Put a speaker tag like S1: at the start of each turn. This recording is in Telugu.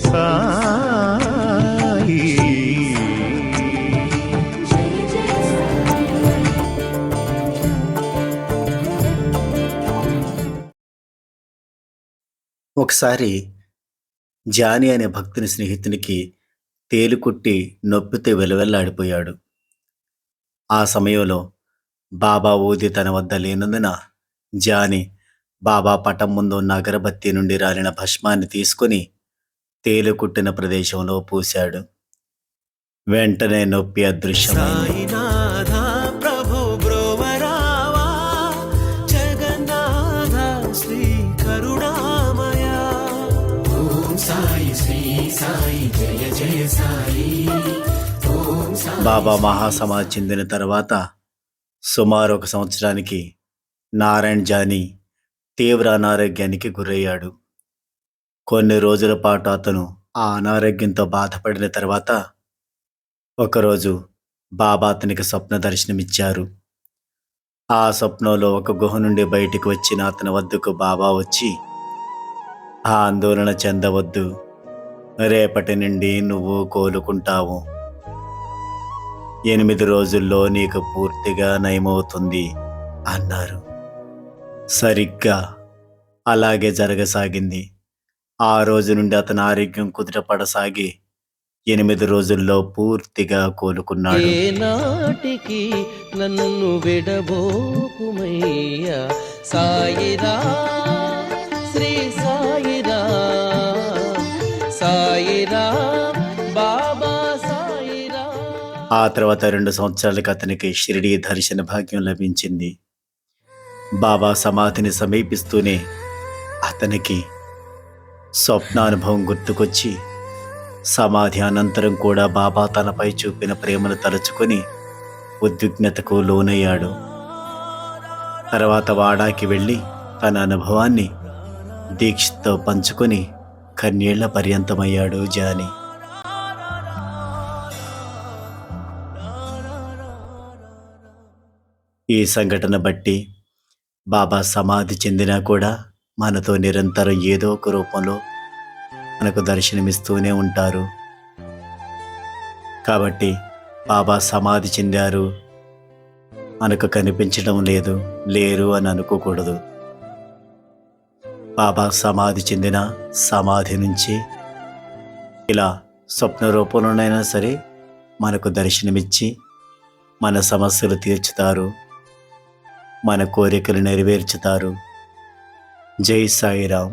S1: సాయి. ఒకసారి జానీ అనే భక్తుని స్నేహితునికి తేలుకుట్టి నొప్పితో వెలవెల్లాడిపోయాడు. ఆ సమయంలో బాబా ఊది తన వద్ద లేనందున జానీ బాబా పటం ముందు ఉన్న అగరబత్తి నుండి రాలిన భస్మాన్ని తీసుకుని తేలుకుట్టిన ప్రదేశంలో పూశాడు. వెంటనే నొప్పి అదృశ్యమైంది. బాబా మహాసమాధి చెందిన తర్వాత సుమారు 1 సంవత్సరానికి నారాయణ్ జానీ తీవ్ర అనారోగ్యానికి గురయ్యాడు. కొన్ని రోజుల పాటు అతను ఆ అనారోగ్యంతో బాధపడిన తర్వాత ఒకరోజు బాబా అతనికి స్వప్న దర్శనమిచ్చారు. ఆ స్వప్నంలో ఒక గుహ నుండి బయటికి వచ్చిన అతని వద్దకు బాబా వచ్చి, ఆందోళన చెందవద్దు, రేపటి నుండి నువ్వు కోలుకుంటావు, 8 రోజుల్లో నీకు పూర్తిగా నయమవుతుంది అన్నారు. సరిగ్గా అలాగే జరగసాగింది. ఆ రోజు నుండి అతని ఆరోగ్యం కుదుటపడసాగి 8 రోజుల్లో పూర్తిగా కోలుకున్నాడు.
S2: ఏనాటికి నన్ను విడబోకుమయ్యా సాయిరా, శ్రీ సాయిరా, సాయిరా బాబా సాయిరా.
S1: ఆ తర్వాత 2 సంవత్సరాలకు అతనికి షిరిడీ దర్శన భాగ్యం లభించింది. బాబా సమాధిని సమీపిస్తూనే అతనికి స్వప్నానుభవం గుర్తుకొచ్చి సమాధి అనంతరం కూడా బాబా తనపై చూపిన ప్రేమను తలుచుకొని ఉద్విగ్నతకు లోనయ్యాడు. తర్వాత వాడాకి వెళ్ళి తన అనుభవాన్ని దీక్షతో పంచుకొని కన్నీళ్ల పర్యంతమయ్యాడు జానీ. ఈ సంఘటన బట్టి బాబా సమాధి చెందినా కూడా మనతో నిరంతరం ఏదో ఒక రూపంలో మనకు దర్శనమిస్తూనే ఉంటారు. కాబట్టి బాబా సమాధి చెందారు, మనకు కనిపించడం లేదు, లేరు అని అనుకోకూడదు. బాబా సమాధి చెందిన సమాధి నుంచి ఇలా స్వప్న రూపంలోనైనా సరే మనకు దర్శనమిచ్చి మన సమస్యలు తీర్చుతారు, మన కోరికలు నెరవేర్చుతారు. జై సాయిరాం.